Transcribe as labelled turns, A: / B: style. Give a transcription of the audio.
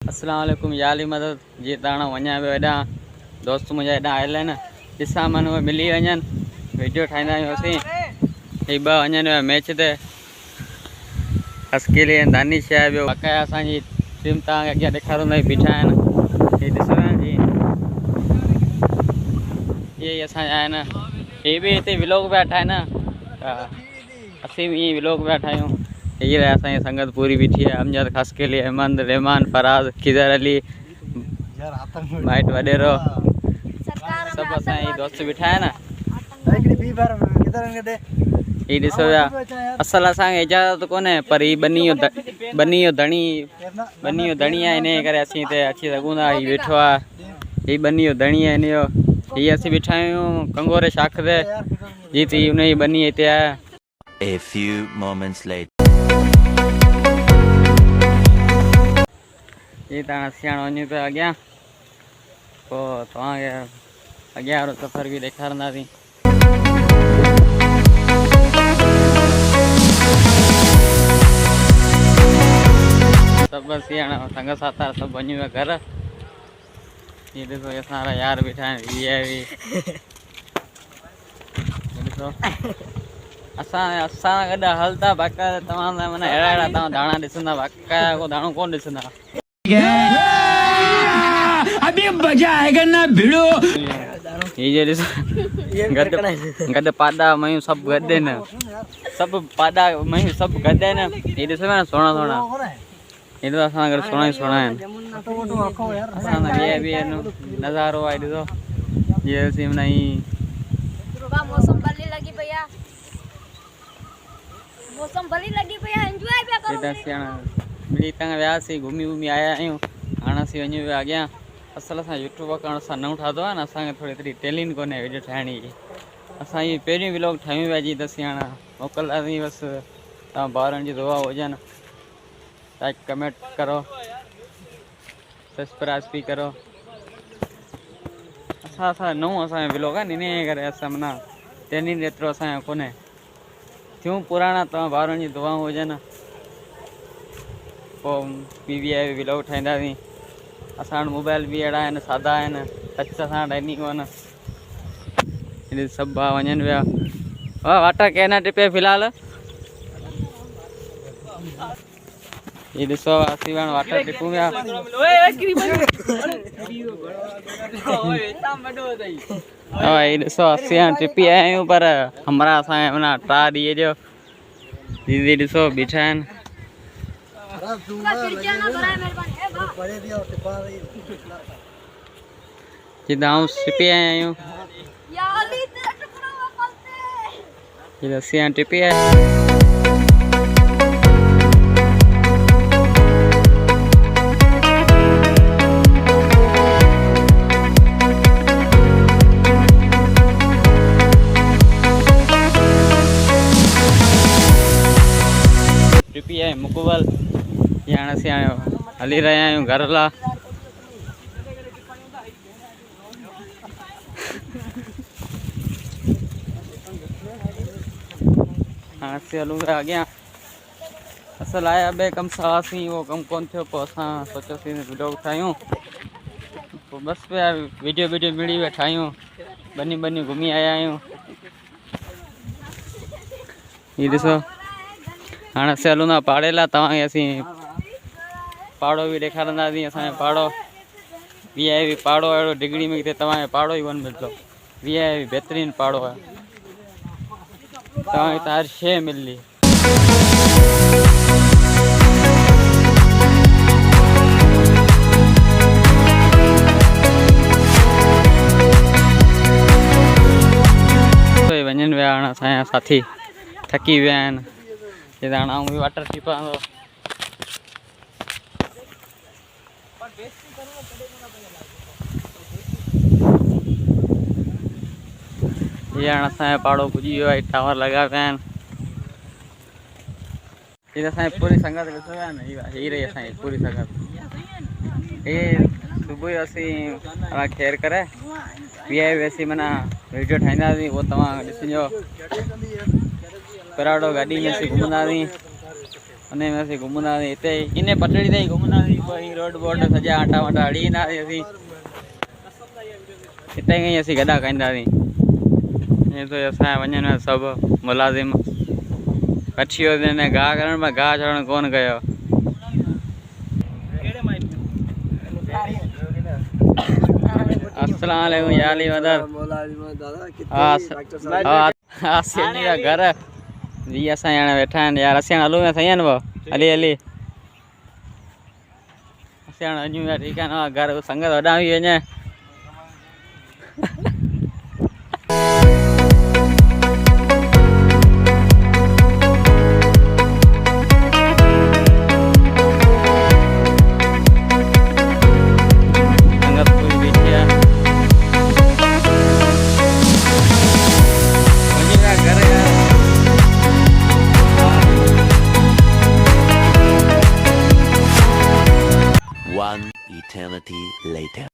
A: अस्सलाम वालेकुम याली मदद जी ताण वञा पियो हेॾां दोस्त मुंहिंजा हेॾां आयल आहिनि ॾिसां मन उहे मिली वञनि वीडियो ठाहींदा आहियूं असीं ही ॿ वञनि पिया मैच ते अस्केली ऐं दानिश आहे ॿियो बक़ाया असांजी टीम तव्हांखे अॻियां ॾेखारींदा बीठा आहिनि ही ॾिसो जी इहे ई असांजा आहिनि हे बि हिते व्लॉग पिया ठाहिनि असीं बि ईअं व्लॉग पिया ठाहियूं ये रहा असांजी संगत पूरी बीठी है अमजद खसकेली अहमद रहमान फराज खिजर अली माइट वडेरो सब असांजी दोस्त बीठा है ना ये ॾिसो पिया असल असांखे इजाज़त कोन्हे पर ही बनी जो धणी आहे इन करे असीं हिते अची सघूं था ही वेठो आहे ही बनी जो धणी आहे हिन जो ही असीं बीठा आहियूं कंगोरे शाख ते जीती उन जी बनी हिते आहे
B: A few moments later.
A: ये तव्हां सियाण वञूं पिया अॻियां पोइ तव्हांखे अॻियां वारो सफ़र बि ॾेखारींदासीं सभु सियाण संग साथा सभु वञूं पिया घर ये ॾिसो असां यार बीठा आहिनि वी ॾिसो असां गॾु हलंदा बाक़ाइदा तव्हां माना अहिड़ा तव्हां दाणा ॾिसंदा बाक़ाइदा को दाणो कोन ॾिसंदा
C: अभी मजा आएगा ना भिड़ो
A: ये ॾिसो गॾु पाॾा मयूं सभु गॾु आहिनि सभु पाॾा मयूं सभु गॾु आहिनि ये ॾिसो न सुहिणा सुहिणा हे ॾिसो असां गॾु सुहिणा ई सुहिणा आहिनि असां ॿिया बि नज़ारो आहे ॾिसो ये असीं माना ई
D: मौसम भली लगी पे एंजॉय पे करो
A: मिली तंग वियासीं घुमी आया आहियूं हाणे असीं वञूं पिया अॻियां असल असां यूट्यूब अकाउंट असां नओं ठातो आहे न असांखे थोरी एतिरी टेलिंग कोन्हे वीडियो ठाहिण जी असां इहे पहिरियों व्लॉग ठाहियूं पिया जीअं त असीं हाणे मोकिलंदासीं बसि तव्हां ॿारनि जी दुआ हुजनि लाइक कमेंट करो सब्सक्राइब बि करो असां नओं असांजो व्लॉग आहे न इन करे असां माना टेलिंग एतिरो असांजो कोन्हे थियूं पुराणा तव्हां ॿारनि जी दुआऊं हुजनि पोइ ॿी व्लॉग ठाहींदासीं असां वटि मोबाइल बि अहिड़ा आहिनि सादा आहिनि टच असां वटि आहिनि कोन हेॾे सभु भाउ वञनि पिया हा वाटर कंहिं न टिपे फ़िलहाल ये ॾिसो असीं हाणे वाटर टिपूं पिया हा ये ॾिसो असीं हाणे टिपी आया आहियूं पर हमरा असांखे माना 3 ॾींहं जो दीदी ॾिसो बीठा आहिनि जितां टिपी आया आहियूं असीं हाणे टिपी आया टिपी आहे मुकबल ये हाणे असीं हली रहिया आहियूं घर लाइ हाणे असीं हलूं पिया अॻियां असल आया ॿिए कमु सां हुआसीं उहो कमु कोन थियो पोइ असां सोचियोसीं व्लॉग ठाहियूं पोइ बसि पिया वीडियो मिली विया ठाहियूं बनी घुमी आया आहियूं हीअ ॾिसो हाणे असीं हलूं था पाड़े लाइ तव्हांखे असीं पाड़ो बि ॾेखारींदासीं असांजो पाड़ो वी पाड़ो अहिड़ो डिगड़ी में किथे तव्हांखे पाड़ो ई कोन मिलंदो वी बहितरीनु पाड़ो आहे तव्हांखे त हर शइ मिलंदी वञनि विया हाणे असांजा साथी थकी विया आहिनि ये दाना आऊं भी वाटर टिपा ये हाणे असांजो पाड़ो पुॼी वियो आहे टावर लॻा पिया आहिनि हीअ असांजी पूरी संगत ॾिसो पिया न हीअ रही असांजी पूरी संगत हे सुबुह जो असीं खेर करे वी असीं माना वीडियो ठाहींदासीं उहो तव्हां ॾिसिजो पराड़ो गाड़ी में असीं घुमंदासीं उन में असीं घुमंदासीं हिते इन पटड़ी ते ई घुमंदासीं ही रोड बोर्ड सजा आटा वाटा हड़ी ना असी इतने ही असी गदा कंदा सी ये तो असा वञन सब मुलाजिम कच्छियो ने गाह करण में गाह चढ़ण कोन कयो अस्सलाम वालेकुम याली मदर हां सेनी का घर जी असा यार बैठा हैं यार असा हलू में सही है वो हली हली असा अजू यार ठीक है ना घर संगत वडा भी वने
B: One eternity later.